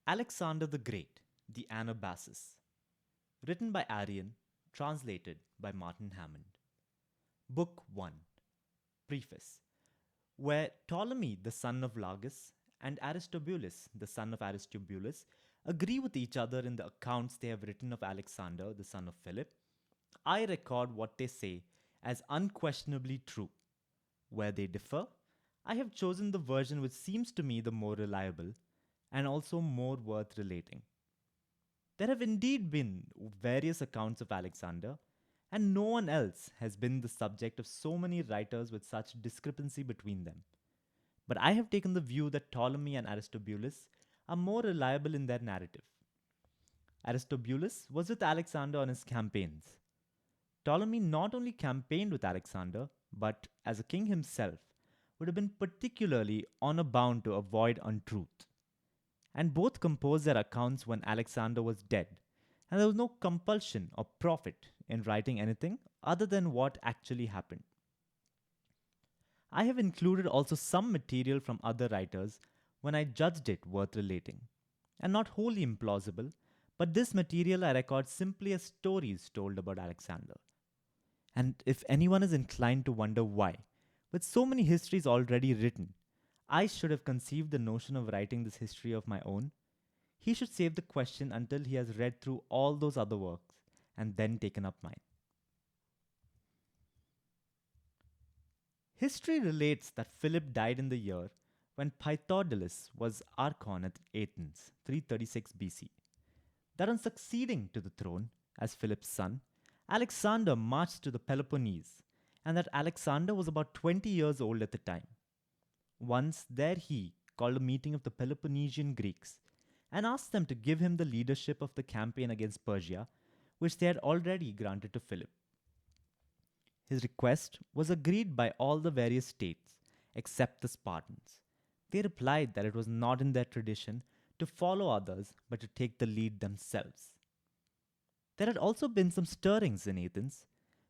Alexander the Great, the Anabasis. Written by Arrian, translated by Martin Hammond. Book 1. Preface. Where Ptolemy, the son of Lagus, and Aristobulus, the son of Aristobulus, agree with each other in the accounts they have written of Alexander, the son of Philip, I record what they say as unquestionably true. Where they differ, I have chosen the version which seems to me the more reliable and also more worth relating. There have indeed been various accounts of Alexander, and no one else has been the subject of so many writers with such discrepancy between them. But I have taken the view that Ptolemy and Aristobulus are more reliable in their narrative. Aristobulus was with Alexander on his campaigns. Ptolemy not only campaigned with Alexander, but, as a king himself, would have been particularly honor bound to avoid untruth. And both composed their accounts when Alexander was dead, and there was no compulsion or profit in writing anything other than what actually happened. I have included also some material from other writers when I judged it worth relating, and not wholly implausible, but this material I record simply as stories told about Alexander. And if anyone is inclined to wonder why, with so many histories already written, I should have conceived the notion of writing this history of my own, he should save the question until he has read through all those other works and then taken up mine. History relates that Philip died in the year when Pythodolus was archon at Athens, 336 BC. That on succeeding to the throne as Philip's son, Alexander marched to the Peloponnese, and that Alexander was about 20 years old at the time. Once there he called a meeting of the Peloponnesian Greeks and asked them to give him the leadership of the campaign against Persia, which they had already granted to Philip. His request was agreed by all the various states except the Spartans. They replied that it was not in their tradition to follow others but to take the lead themselves. There had also been some stirrings in Athens,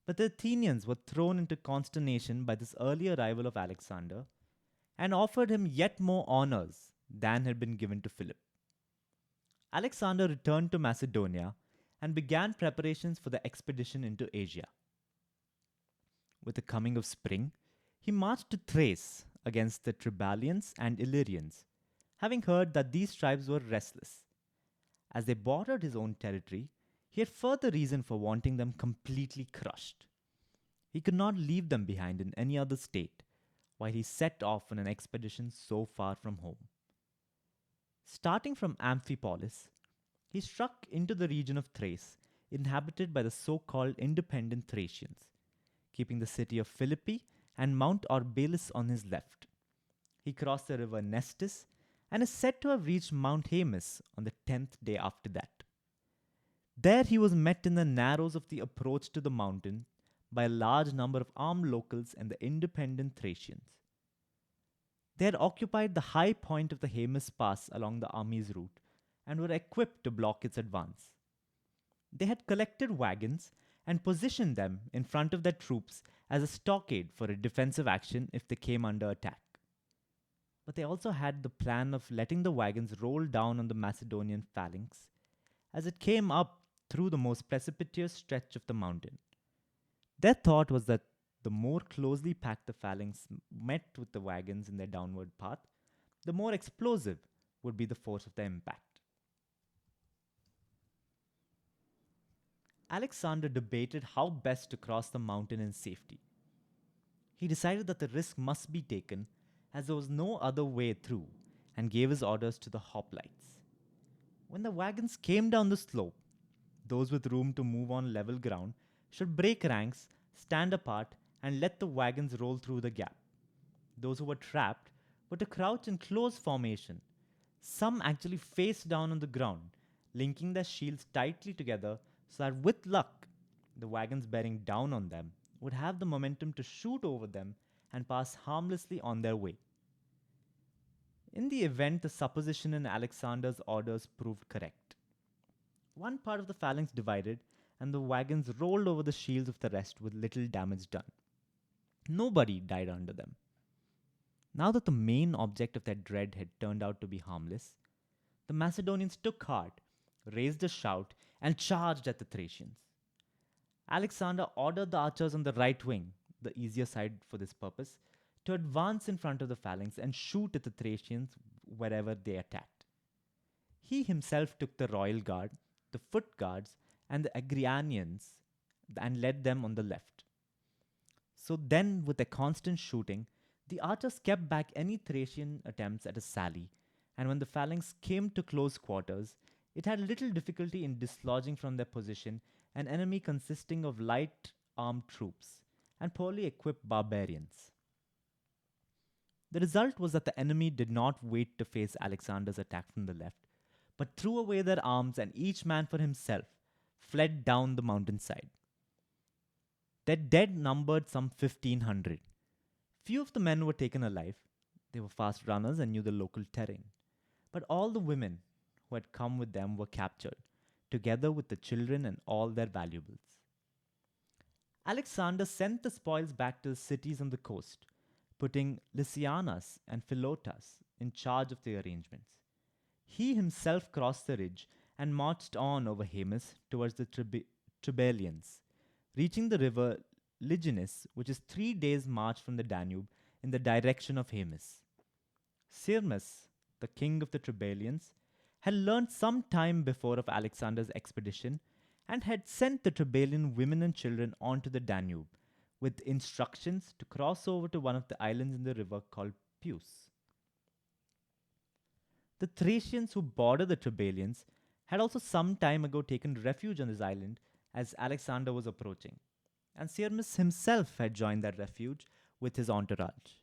but the Athenians were thrown into consternation by this early arrival of Alexander and offered him yet more honors than had been given to Philip. Alexander returned to Macedonia and began preparations for the expedition into Asia. With the coming of spring, he marched to Thrace against the Triballians and Illyrians, having heard that these tribes were restless. As they bordered his own territory, he had further reason for wanting them completely crushed. He could not leave them behind in any other state, while he set off on an expedition so far from home. Starting from Amphipolis, he struck into the region of Thrace, inhabited by the so-called independent Thracians, keeping the city of Philippi and Mount Orbalis on his left. He crossed the river Nestis and is said to have reached Mount Haemus on the 10th day after that. There he was met in the narrows of the approach to the mountain by a large number of armed locals and the independent Thracians. They had occupied the high point of the Haemus Pass along the army's route and were equipped to block its advance. They had collected wagons and positioned them in front of their troops as a stockade for a defensive action if they came under attack. But they also had the plan of letting the wagons roll down on the Macedonian phalanx as it came up through the most precipitous stretch of the mountain. Their thought was that the more closely packed the phalanx met with the wagons in their downward path, the more explosive would be the force of their impact. Alexander debated how best to cross the mountain in safety. He decided that the risk must be taken as there was no other way through and gave his orders to the hoplites. When the wagons came down the slope, those with room to move on level ground should break ranks, stand apart, and let the wagons roll through the gap. Those who were trapped were to crouch in close formation, some actually face down on the ground, linking their shields tightly together so that with luck, the wagons bearing down on them would have the momentum to shoot over them and pass harmlessly on their way. In the event the supposition in Alexander's orders proved correct, one part of the phalanx divided and the wagons rolled over the shields of the rest with little damage done. Nobody died under them. Now that the main object of their dread had turned out to be harmless, the Macedonians took heart, raised a shout, and charged at the Thracians. Alexander ordered the archers on the right wing, the easier side for this purpose, to advance in front of the phalanx and shoot at the Thracians wherever they attacked. He himself took the royal guard, the foot guards, and the Agrianians and led them on the left. So then, with a constant shooting, the archers kept back any Thracian attempts at a sally, and when the phalanx came to close quarters, it had little difficulty in dislodging from their position an enemy consisting of light armed troops and poorly equipped barbarians. The result was that the enemy did not wait to face Alexander's attack from the left, but threw away their arms and each man for himself fled down the mountainside. Their dead numbered some 1,500. Few of the men were taken alive. They were fast runners and knew the local terrain. But all the women who had come with them were captured, together with the children and all their valuables. Alexander sent the spoils back to the cities on the coast, putting Lysianus and Philotas in charge of the arrangements. He himself crossed the ridge and marched on over Haemus towards the Tribalians, reaching the river Liginus, which is 3 days' march from the Danube in the direction of Haemus. Syrmus, the king of the Tribalians, had learned some time before of Alexander's expedition and had sent the Tribalian women and children onto the Danube with instructions to cross over to one of the islands in the river called Puce. The Thracians who border the Tribalians had also some time ago taken refuge on this island as Alexander was approaching, and Syrmus himself had joined that refuge with his entourage.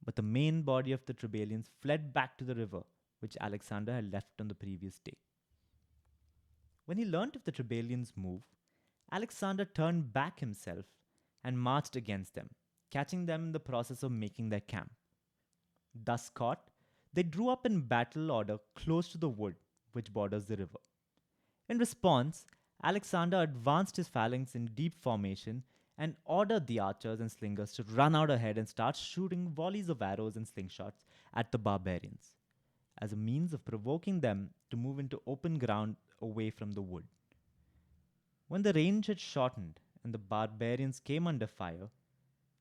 But the main body of the Tribalians fled back to the river, which Alexander had left on the previous day. When he learnt of the Tribalians' move, Alexander turned back himself and marched against them, catching them in the process of making their camp. Thus caught, they drew up in battle order close to the wood which borders the river. In response, Alexander advanced his phalanx in deep formation and ordered the archers and slingers to run out ahead and start shooting volleys of arrows and slingshots at the barbarians, as a means of provoking them to move into open ground away from the wood. When the range had shortened and the barbarians came under fire,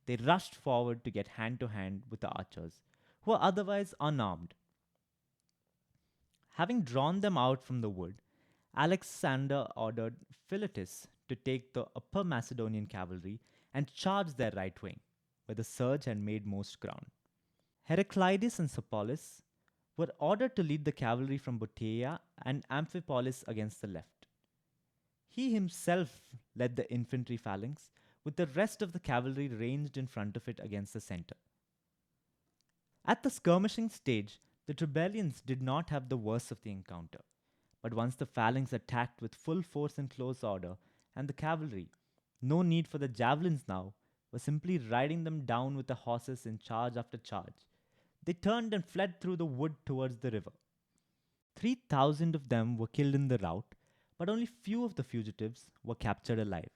they rushed forward to get hand to hand with the archers, who were otherwise unarmed. Having drawn them out from the wood, Alexander ordered Philotas to take the upper Macedonian cavalry and charge their right wing, where the surge had made most ground. Heraclides and Sopolis were ordered to lead the cavalry from Boteia and Amphipolis against the left. He himself led the infantry phalanx, with the rest of the cavalry ranged in front of it against the center. At the skirmishing stage, the Tribalians did not have the worst of the encounter, but once the phalanx attacked with full force in close order, and the cavalry, no need for the javelins now, were simply riding them down with the horses in charge after charge, they turned and fled through the wood towards the river. 3,000 of them were killed in the rout, but only few of the fugitives were captured alive,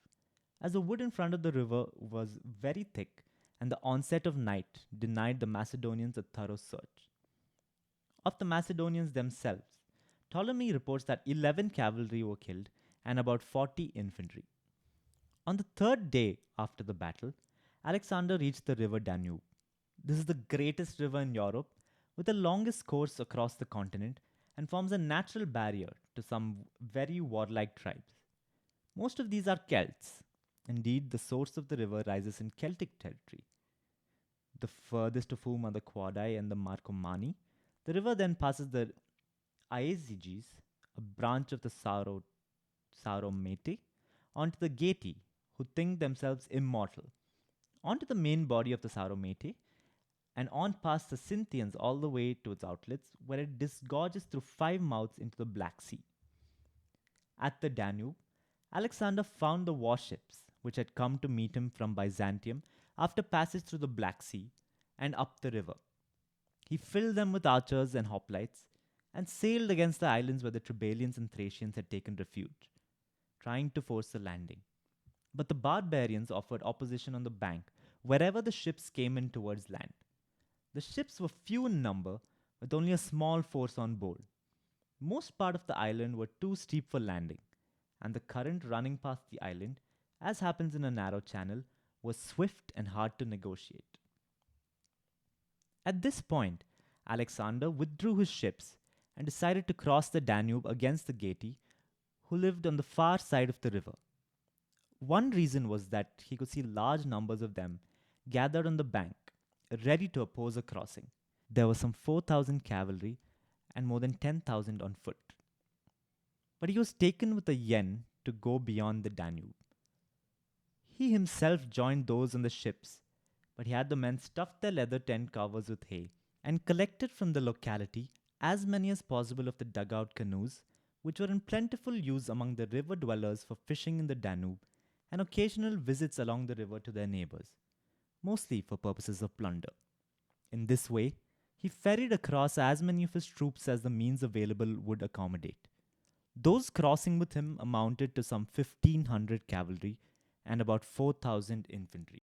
as the wood in front of the river was very thick and the onset of night denied the Macedonians a thorough search. Of the Macedonians themselves, Ptolemy reports that 11 cavalry were killed and about 40 infantry. On the third day after the battle, Alexander reached the river Danube. This is the greatest river in Europe, with the longest course across the continent, and forms a natural barrier to some very warlike tribes. Most of these are Celts. Indeed, the source of the river rises in Celtic territory, the furthest of whom are the Quadi and the Marcomanni. The river then passes the Aeziges, a branch of the Sauromete, onto the Geti, who think themselves immortal, onto the main body of the Sauromete, and on past the Scythians all the way to its outlets, where it disgorges through 5 mouths into the Black Sea. At the Danube, Alexander found the warships which had come to meet him from Byzantium after passage through the Black Sea and up the river. He filled them with archers and hoplites and sailed against the islands where the Tribalians and Thracians had taken refuge, trying to force a landing. But the barbarians offered opposition on the bank wherever the ships came in towards land. The ships were few in number, with only a small force on board. Most part of the island were too steep for landing, and the current running past the island, as happens in a narrow channel, was swift and hard to negotiate. At this point, Alexander withdrew his ships and decided to cross the Danube against the Geti, who lived on the far side of the river. One reason was that he could see large numbers of them gathered on the bank, ready to oppose a crossing. There were some 4,000 cavalry and more than 10,000 on foot. But he was taken with a yen to go beyond the Danube. He himself joined those on the ships, but he had the men stuff their leather tent covers with hay and collected from the locality as many as possible of the dugout canoes, which were in plentiful use among the river dwellers for fishing in the Danube and occasional visits along the river to their neighbors, mostly for purposes of plunder. In this way, he ferried across as many of his troops as the means available would accommodate. Those crossing with him amounted to some 1,500 cavalry and about 4,000 infantry.